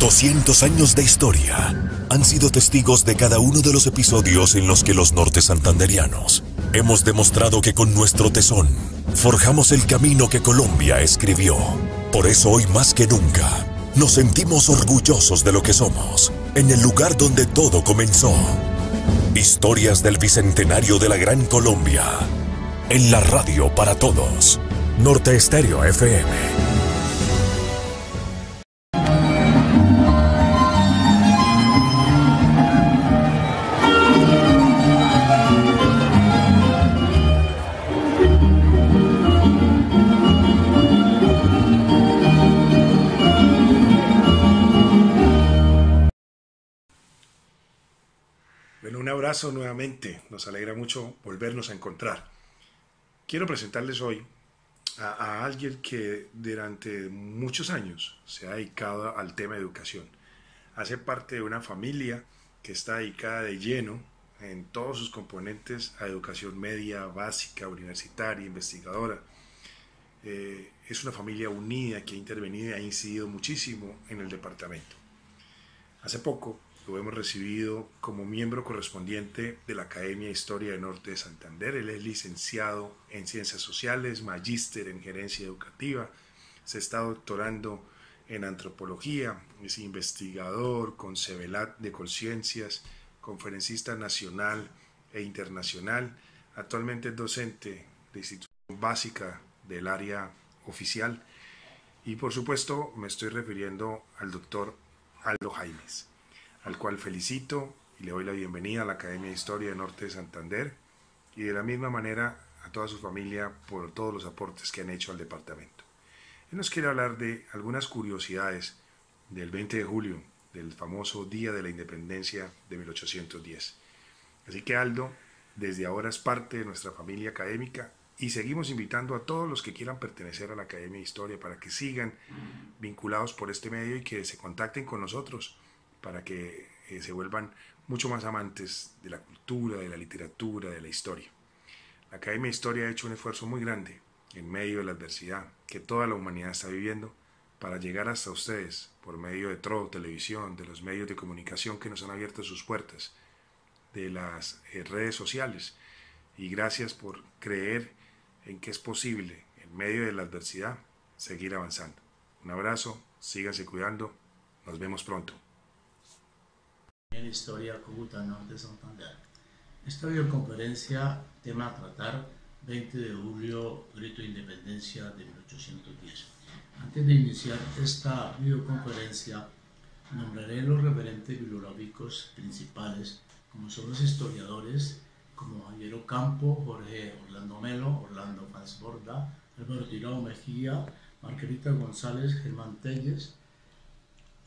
200 años de historia han sido testigos de cada uno de los episodios en los que los norte santanderianos hemos demostrado que con nuestro tesón forjamos el camino que Colombia escribió. Por eso hoy más que nunca nos sentimos orgullosos de lo que somos, en el lugar donde todo comenzó. Historias del Bicentenario de la Gran Colombia, en la radio para todos. Norte Estéreo FM. Bueno, un abrazo nuevamente, nos alegra mucho volvernos a encontrar. Quiero presentarles hoy a alguien que durante muchos años se ha dedicado al tema de educación. Hace parte de una familia que está dedicada de lleno en todos sus componentes a educación media, básica, universitaria, investigadora. Es una familia unida que ha intervenido y ha incidido muchísimo en el departamento. Hace poco lo hemos recibido como miembro correspondiente de la Academia de Historia de Norte de Santander. Él es licenciado en Ciencias Sociales, magíster en Gerencia Educativa, se está doctorando en Antropología, es investigador con CEVELAT de Conciencias, conferencista nacional e internacional. Actualmente es docente de institución básica del área oficial y por supuesto me estoy refiriendo al doctor Aldo Jaimes, al cual felicito y le doy la bienvenida a la Academia de Historia de Norte de Santander y de la misma manera a toda su familia por todos los aportes que han hecho al departamento. Él nos quiere hablar de algunas curiosidades del 20 de julio, del famoso Día de la Independencia de 1810. Así que Aldo, desde ahora es parte de nuestra familia académica y seguimos invitando a todos los que quieran pertenecer a la Academia de Historia para que sigan vinculados por este medio y que se contacten con nosotros, para que se vuelvan mucho más amantes de la cultura, de la literatura, de la historia. La Academia de Historia ha hecho un esfuerzo muy grande en medio de la adversidad que toda la humanidad está viviendo para llegar hasta ustedes por medio de Tro, televisión, de los medios de comunicación que nos han abierto sus puertas, de las redes sociales. Y gracias por creer en que es posible, en medio de la adversidad, seguir avanzando. Un abrazo, síganse cuidando, nos vemos pronto. En Historia Cúcuta, Norte de Santander. Esta videoconferencia, tema a tratar, 20 de julio, Grito de Independencia de 1810. Antes de iniciar esta videoconferencia, nombraré los referentes bibliográficos principales, como son los historiadores, como Javier Ocampo, Jorge Orlando Melo, Orlando Fansborda, Álvaro Tirado Mejía, Margarita González, Germán Telles,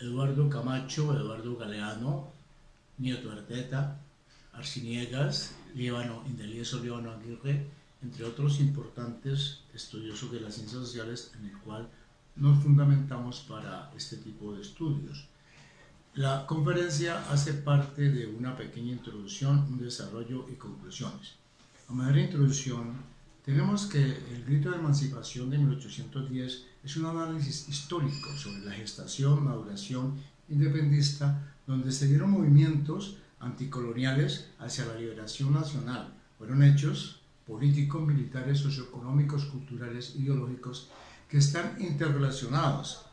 Eduardo Camacho, Eduardo Galeano, Nieto Arteta, Arciniegas, Líbano Indelieso, Líbano Aguirre, entre otros importantes estudiosos de las ciencias sociales en el cual nos fundamentamos para este tipo de estudios. La conferencia hace parte de una pequeña introducción, un desarrollo y conclusiones. A manera de introducción, tenemos que el Grito de Emancipación de 1810 es un análisis histórico sobre la gestación, maduración independentista, donde se dieron movimientos anticoloniales hacia la liberación nacional. Fueron hechos políticos, militares, socioeconómicos, culturales, ideológicos que están interrelacionados,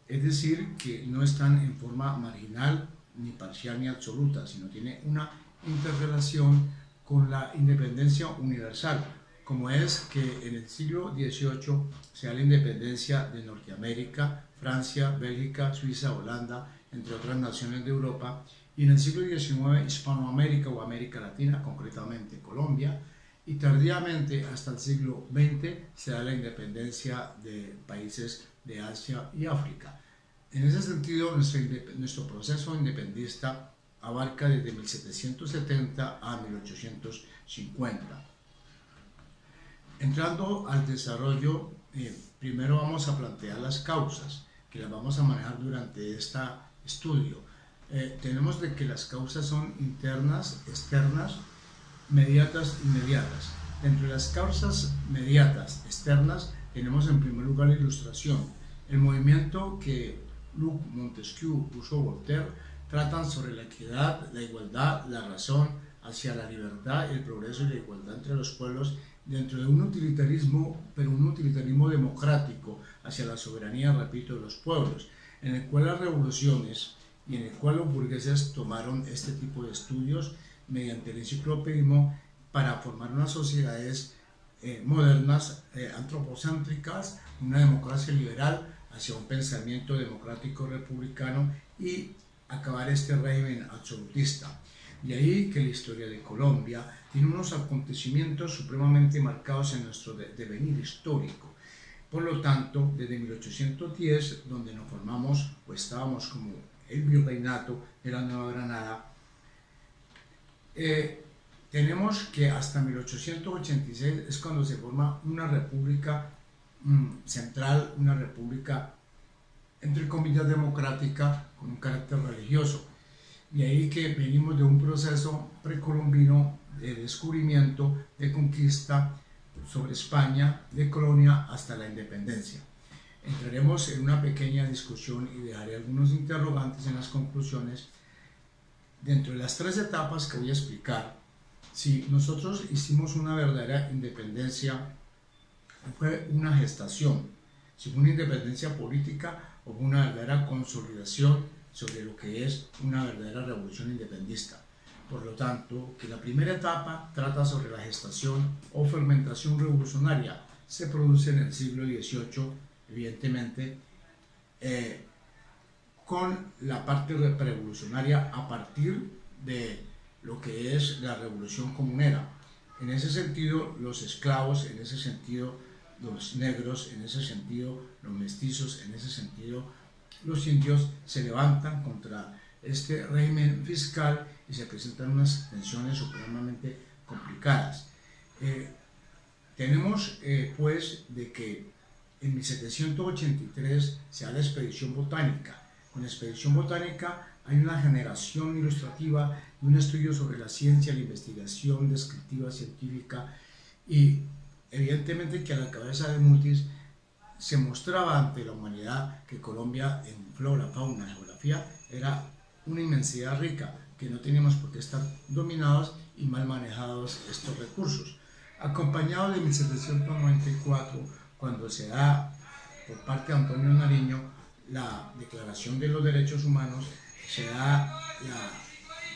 es decir, que no están en forma marginal, ni parcial, ni absoluta, sino tiene una interrelación con la independencia universal, como es que en el siglo XVIII se da la independencia de Norteamérica, Francia, Bélgica, Suiza, Holanda, entre otras naciones de Europa, y en el siglo XIX Hispanoamérica o América Latina, concretamente Colombia, y tardíamente hasta el siglo XX se da la independencia de países de Asia y África. En ese sentido, nuestro proceso independentista abarca desde 1770 a 1850. Entrando al desarrollo, primero vamos a plantear las causas, que las vamos a manejar durante este estudio. Tenemos de que las causas son internas, externas, mediatas y inmediatas. Entre las causas mediatas, externas, tenemos en primer lugar la Ilustración, el movimiento que Luc Montesquieu, Rousseau, Voltaire, tratan sobre la equidad, la igualdad, la razón, hacia la libertad, el progreso y la igualdad entre los pueblos, dentro de un utilitarismo, pero un utilitarismo democrático, hacia la soberanía, repito, de los pueblos, en el cual las revoluciones y en el cual los burgueses tomaron este tipo de estudios mediante el enciclopedismo para formar unas sociedades modernas, antropocéntricas, una democracia liberal hacia un pensamiento democrático republicano y acabar este régimen absolutista. De ahí que la historia de Colombia tiene unos acontecimientos supremamente marcados en nuestro devenir histórico. Por lo tanto, desde 1810, donde nos formamos o estábamos como el virreinato de la Nueva Granada, tenemos que hasta 1886 es cuando se forma una república central, una república entre comillas democrática con un carácter religioso. Y ahí que venimos de un proceso precolombino de descubrimiento, de conquista sobre España, de colonia hasta la independencia. Entraremos en una pequeña discusión y dejaré algunos interrogantes en las conclusiones. Dentro de las tres etapas que voy a explicar, si nosotros hicimos una verdadera independencia, fue una gestación, si fue una independencia política o fue una verdadera consolidación sobre lo que es una verdadera revolución independentista. Por lo tanto, que la primera etapa trata sobre la gestación o fermentación revolucionaria, se produce en el siglo XVIII, evidentemente, con la parte revolucionaria a partir de lo que es la revolución comunera. En ese sentido, los esclavos, en ese sentido, los negros, en ese sentido, los mestizos, en ese sentido, los indios se levantan contra este régimen fiscal y se presentan unas tensiones supremamente complicadas. Tenemos pues de que en 1783 se da la expedición botánica. Con la expedición botánica hay una generación ilustrativa y un estudio sobre la ciencia, la investigación descriptiva científica, y evidentemente que a la cabeza de Mutis se mostraba ante la humanidad que Colombia en flora, fauna y geografía era una inmensidad rica, que no teníamos por qué estar dominados y mal manejados estos recursos. Acompañado de 1794, cuando se da por parte de Antonio Nariño la Declaración de los Derechos Humanos, se da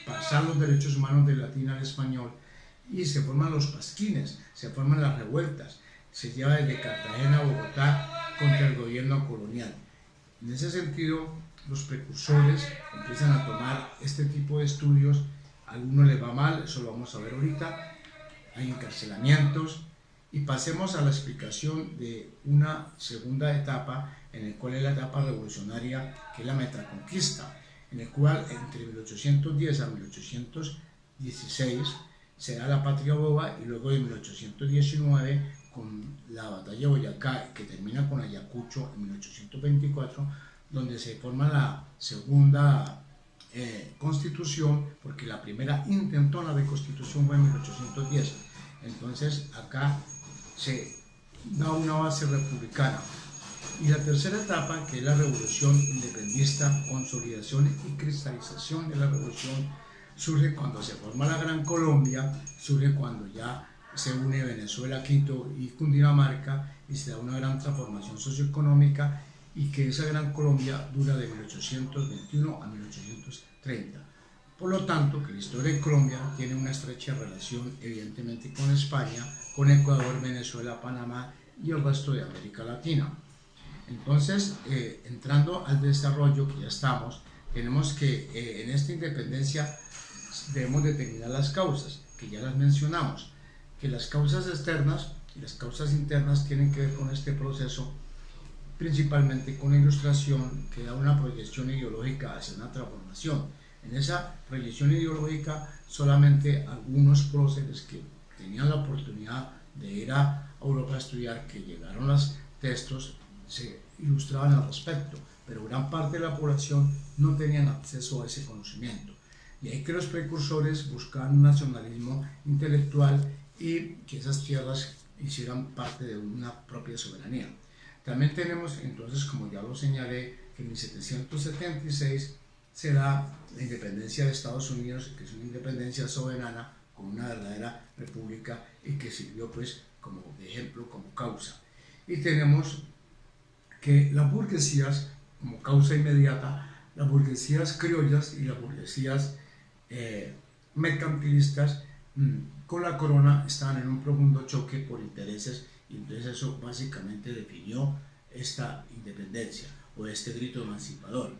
pasar los derechos humanos del latín al español y se forman los pasquines, se forman las revueltas, se lleva desde Cartagena a Bogotá contra el gobierno colonial. En ese sentido, los precursores empiezan a tomar este tipo de estudios, a algunos les va mal, eso lo vamos a ver ahorita, hay encarcelamientos, y pasemos a la explicación de una segunda etapa, en la cual es la etapa revolucionaria, que es la metaconquista, en el cual entre 1810 a 1816 se da la Patria Boba, y luego de 1819 con la batalla de Boyacá, que termina con Ayacucho en 1824, donde se forma la segunda constitución, porque la primera intentona de constitución fue en 1810. Entonces acá se da una base republicana. Y la tercera etapa, que es la revolución independentista, consolidación y cristalización de la revolución, surge cuando se forma la Gran Colombia, surge cuando ya se une Venezuela, Quito y Cundinamarca, y se da una gran transformación socioeconómica, y que esa Gran Colombia dura de 1821 a 1830. Por lo tanto, que la historia de Colombia tiene una estrecha relación evidentemente con España, con Ecuador, Venezuela, Panamá y el resto de América Latina. Entonces, entrando al desarrollo que ya estamos, tenemos que en esta independencia debemos determinar las causas, que ya las mencionamos, que las causas externas y las causas internas tienen que ver con este proceso, principalmente con la Ilustración, que da una proyección ideológica hacia una transformación. En esa proyección ideológica, solamente algunos próceres que tenían la oportunidad de ir a Europa a estudiar, que llegaron los textos, se ilustraban al respecto, pero gran parte de la población no tenían acceso a ese conocimiento. Y ahí que los precursores buscaban un nacionalismo intelectual y que esas tierras hicieran parte de una propia soberanía. También tenemos entonces, como ya lo señalé, que que en 1776 se da la independencia de Estados Unidos, que es una independencia soberana con una verdadera república y que sirvió pues como ejemplo, como causa. Y tenemos que las burguesías, como causa inmediata, las burguesías criollas y las burguesías mercantilistas con la corona estaban en un profundo choque por intereses, y entonces eso básicamente definió esta independencia o este grito emancipador.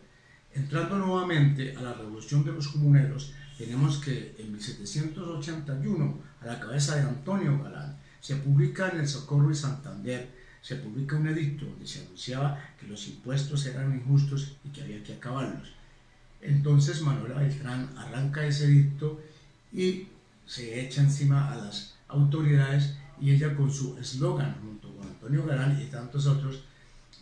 Entrando nuevamente a la revolución de los comuneros, tenemos que en 1781, a la cabeza de Antonio Galán, se publica en el Socorro y Santander, se publica un edicto donde se anunciaba que los impuestos eran injustos y que había que acabarlos. Entonces Manuela Beltrán arranca ese edicto y se echa encima a las autoridades, y ella con su eslogan junto con Antonio Galán y tantos otros: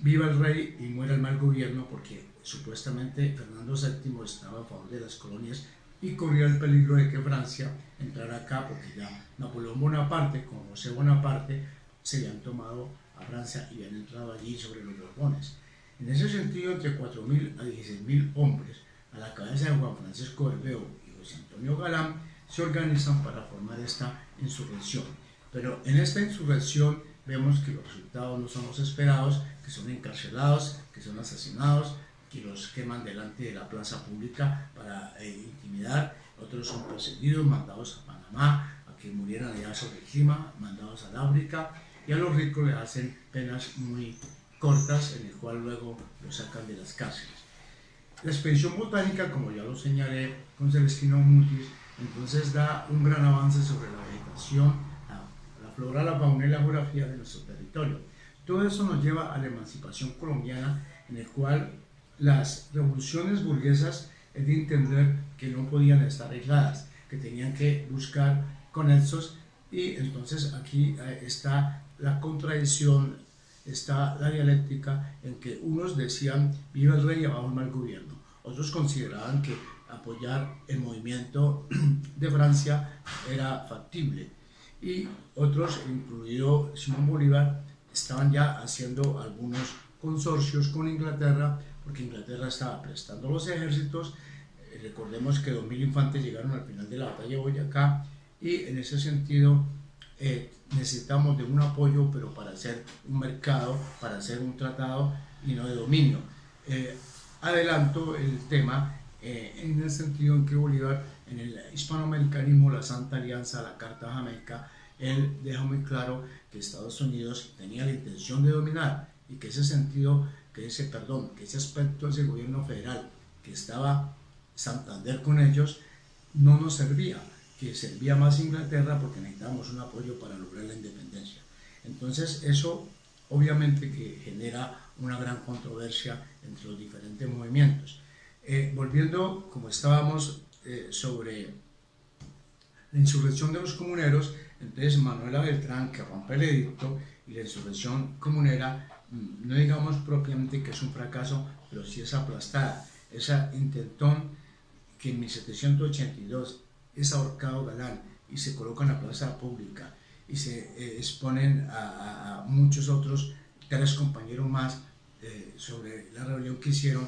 viva el rey y muera el mal gobierno, porque supuestamente Fernando VII estaba a favor de las colonias y corría el peligro de que Francia entrara acá, porque ya Napoleón Bonaparte con José Bonaparte se habían tomado a Francia y habían entrado allí sobre los Borbones. En ese sentido, entre 4.000 a 16.000 hombres, a la cabeza de Juan Francisco Bermeo y José Antonio Galán, se organizan para formar esta insurrección. Pero en esta insurrección vemos que los resultados no son los esperados, que son encarcelados, que son asesinados, que los queman delante de la plaza pública para intimidar, otros son perseguidos, mandados a Panamá, a que murieran allá sobre el clima, mandados al África, y a los ricos les hacen penas muy cortas, en el cual luego los sacan de las cárceles. La expedición botánica, como ya lo señalé con Celestino Mutis, entonces da un gran avance sobre la vegetación, la flora, la fauna y la geografía de nuestro territorio. Todo eso nos lleva a la emancipación colombiana, en el cual las revoluciones burguesas es de entender que no podían estar aisladas, que tenían que buscar conexos, y entonces aquí está la contradicción, está la dialéctica en que unos decían viva el rey y abajo el mal gobierno, otros consideraban que apoyar el movimiento de Francia era factible, y otros, incluido Simón Bolívar, estaban ya haciendo algunos consorcios con Inglaterra, porque Inglaterra estaba prestando los ejércitos. Recordemos que 2.000 infantes llegaron al final de la batalla de Boyacá, y en ese sentido necesitamos de un apoyo, pero para hacer un mercado, para hacer un tratado y no de dominio. Adelanto el tema en el sentido en que Bolívar, en el hispanoamericanismo, la Santa Alianza, la Carta Jamaica, él deja muy claro que Estados Unidos tenía la intención de dominar, y que ese sentido, que ese aspecto de ese gobierno federal que estaba Santander con ellos, no nos servía, que servía más Inglaterra, porque necesitábamos un apoyo para lograr la independencia. Entonces eso obviamente que genera una gran controversia entre los diferentes movimientos. Volviendo, como estábamos, sobre la insurrección de los comuneros, entonces Manuela Beltrán, que rompe el edicto, y la insurrección comunera, no digamos propiamente que es un fracaso, pero sí es aplastada. Esa intentón que en 1782 es ahorcado Galán y se coloca en la plaza pública, y se exponen a muchos otros, 3 compañeros más, sobre la rebelión que hicieron.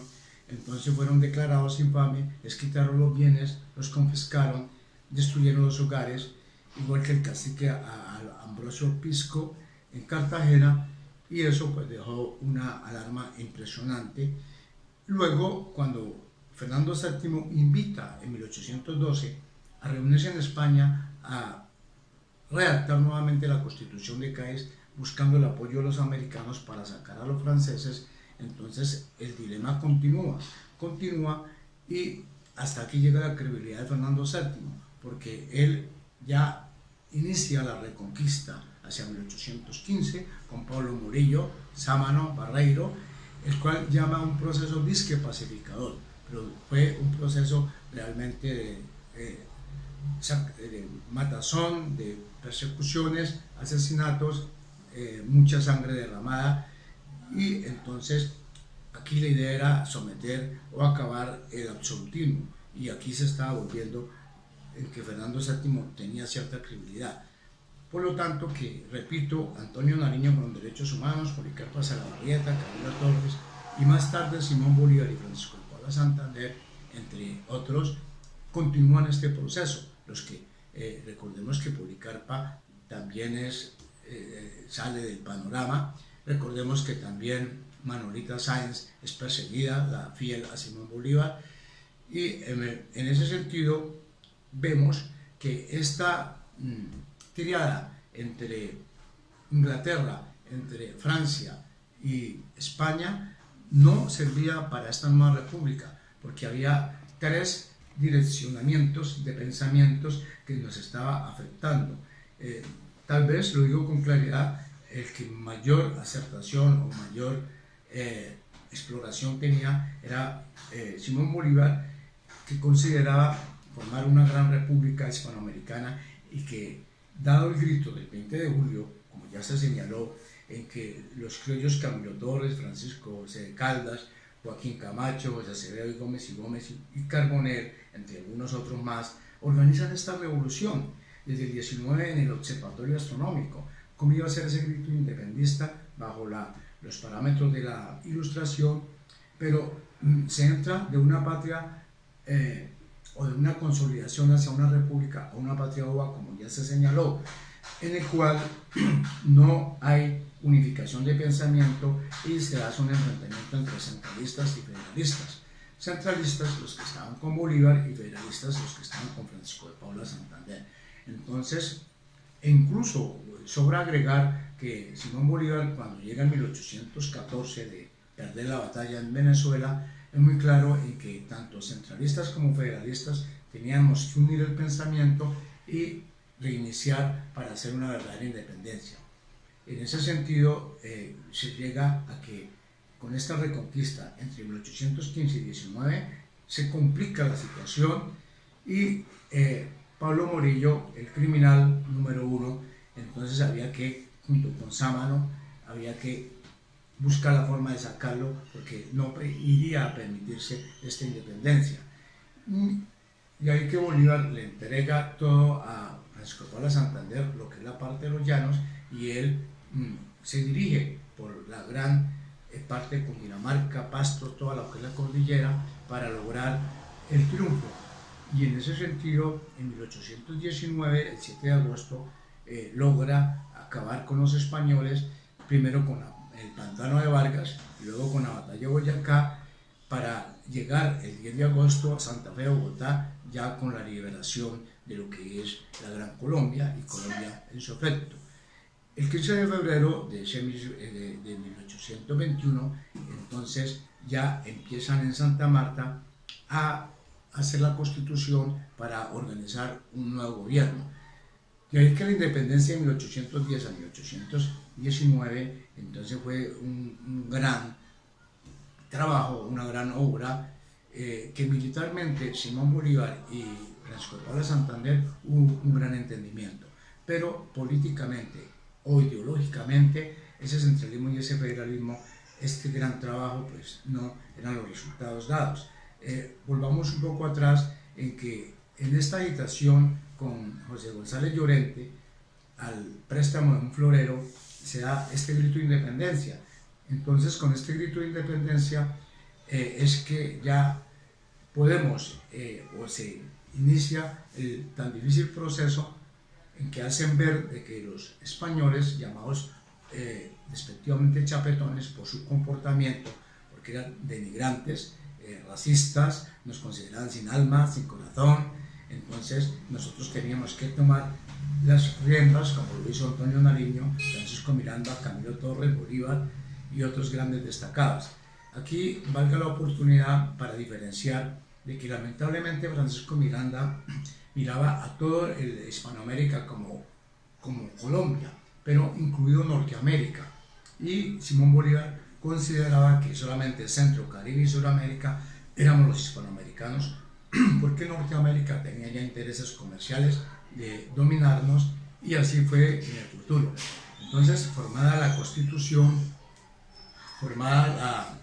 Entonces fueron declarados infames, les quitaron los bienes, los confiscaron, destruyeron los hogares, igual que el cacique Ambrosio Pisco en Cartagena, y eso pues dejó una alarma impresionante. Luego, cuando Fernando VII invita en 1812 a reunirse en España a redactar nuevamente la Constitución de Cádiz, buscando el apoyo de los americanos para sacar a los franceses, entonces el dilema continúa, y hasta aquí llega la credibilidad de Fernando VII, porque él ya inicia la reconquista hacia 1815 con Pablo Murillo, Sámano, Barreiro, el cual llama un proceso disque pacificador, pero fue un proceso realmente de matazón, de persecuciones, asesinatos, mucha sangre derramada, y entonces aquí la idea era someter o acabar el absolutismo, y aquí se estaba volviendo en que Fernando VII tenía cierta credibilidad. Por lo tanto, que repito, Antonio Nariño con los derechos humanos, Policarpa Salabarrieta, Camilo Torres, y más tarde Simón Bolívar y Francisco de Paula Santander, entre otros, continúan este proceso. Los que recordemos que Policarpa también sale del panorama, recordemos que también Manolita Sáenz es perseguida, la fiel a Simón Bolívar, y en ese sentido vemos que esta triada entre Inglaterra, entre Francia y España no servía para esta nueva república, porque había tres direccionamientos de pensamientos que nos estaba afectando. Tal vez, lo digo con claridad, el que mayor acertación o mayor exploración tenía era Simón Bolívar, que consideraba formar una gran república hispanoamericana y que, dado el grito del 20 de julio, como ya se señaló, en que los criollos Camilo Torres, Francisco José de Caldas, Joaquín Camacho, José Acevedo y Gómez y Carbonell, entre algunos otros más, organizan esta revolución desde el 19 en el Observatorio Astronómico. ¿Cómo iba a ser ese grito independentista bajo los parámetros de la Ilustración? Pero se entra de una patria o de una consolidación hacia una república a una patria ova, como ya se señaló, en el cual no hay unificación de pensamiento y se hace un enfrentamiento entre centralistas y federalistas. Centralistas los que estaban con Bolívar y federalistas los que estaban con Francisco de Paula Santander. Entonces, incluso sobra agregar que Simón Bolívar, cuando llega en 1814 de perder la batalla en Venezuela, es muy claro en que tanto centralistas como federalistas teníamos que unir el pensamiento y reiniciar para hacer una verdadera independencia. En ese sentido, se llega a que con esta reconquista entre 1815 y 19 se complica la situación y Pablo Morillo, el criminal número uno, entonces había que, junto con Sámano, había que buscar la forma de sacarlo porque no iría a permitirse esta independencia. Y ahí que Bolívar le entrega todo a Francisco de Paula Santander, lo que es la parte de los llanos, y él se dirige por la gran parte de Cundinamarca, Pasto, toda lo que es la cordillera, para lograr el triunfo. Y en ese sentido, en 1819, el 7 de agosto, logra acabar con los españoles, primero con el pantano de Vargas y luego con la batalla de Boyacá, para llegar el 10 de agosto a Santa Fe de Bogotá, ya con la liberación de lo que es la Gran Colombia y Colombia en su efecto. El 15 de febrero de 1821, entonces ya empiezan en Santa Marta a hacer la Constitución para organizar un nuevo gobierno. Y ahí que la independencia de 1810 a 1819, entonces fue un gran trabajo, una gran obra, que militarmente Simón Bolívar y Francisco de Paula Santander hubo un gran entendimiento, pero políticamente o ideológicamente ese centralismo y ese federalismo, este gran trabajo, pues no eran los resultados dados. Volvamos un poco atrás en que en esta agitación con José González Llorente al préstamo de un florero se da este grito de independencia. Entonces, con este grito de independencia es que ya podemos o se inicia el tan difícil proceso en que hacen ver de que los españoles, llamados despectivamente chapetones por su comportamiento, porque eran denigrantes, racistas, nos consideraban sin alma, sin corazón. Entonces nosotros teníamos que tomar las riendas, como lo hizo Antonio Nariño, Francisco Miranda, Camilo Torres, Bolívar y otros grandes destacados. Aquí valga la oportunidad para diferenciar de que lamentablemente Francisco Miranda miraba a todo el Hispanoamérica como Colombia, pero incluido Norteamérica, y Simón Bolívar consideraba que solamente Centro, Caribe y Sudamérica éramos los hispanoamericanos, porque Norteamérica tenía ya intereses comerciales de dominarnos, y así fue en el futuro. Entonces, formada la Constitución, formada la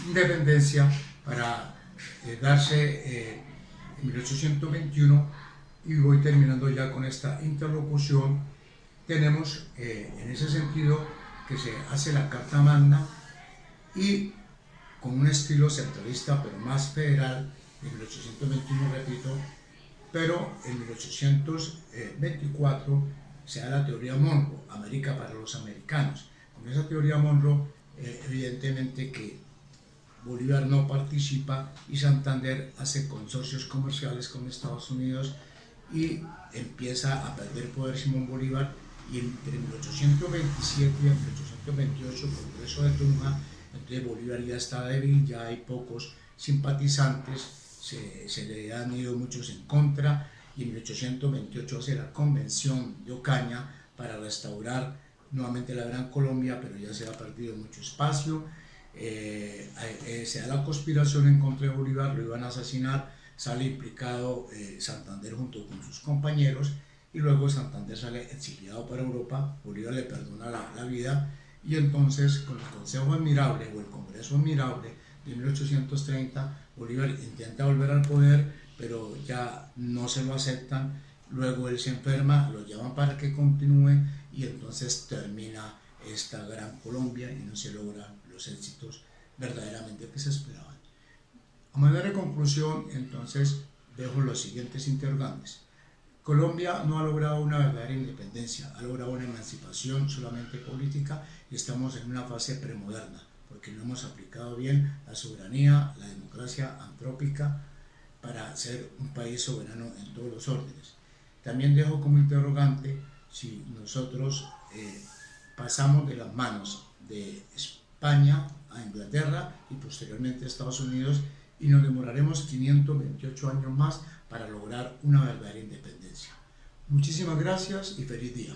independencia para darse en 1821, y voy terminando ya con esta interlocución, tenemos en ese sentido que se hace la Carta Magna y con un estilo centralista pero más federal en 1821, repito, pero en 1824 se da la teoría Monroe, América para los americanos. Con esa teoría Monroe, evidentemente que Bolívar no participa y Santander hace consorcios comerciales con Estados Unidos y empieza a perder poder Simón Bolívar, y entre 1827 y 1828, Congreso de Tunja, entonces Bolívar ya está débil, ya hay pocos simpatizantes, se le han ido muchos en contra, y en 1828 hace la Convención de Ocaña para restaurar nuevamente la Gran Colombia, pero ya se ha perdido mucho espacio. Se da la conspiración en contra de Bolívar, lo iban a asesinar, sale implicado Santander junto con sus compañeros, y luego Santander sale exiliado para Europa. Bolívar le perdona la vida, y entonces con el Consejo Admirable o el Congreso Admirable de 1830, Bolívar intenta volver al poder, pero ya no se lo aceptan. Luego él se enferma, lo llaman para que continúe, y entonces termina esta Gran Colombia y no se logran los éxitos verdaderamente que se esperaban. A manera de conclusión, entonces, dejo los siguientes interrogantes. Colombia no ha logrado una verdadera independencia, ha logrado una emancipación solamente política, y estamos en una fase premoderna, porque no hemos aplicado bien la soberanía, la democracia antrópica para ser un país soberano en todos los órdenes. También dejo como interrogante si nosotros pasamos de las manos de España a Inglaterra y posteriormente a Estados Unidos, y nos demoraremos 528 años más para lograr una verdadera independencia. Muchísimas gracias y feliz día.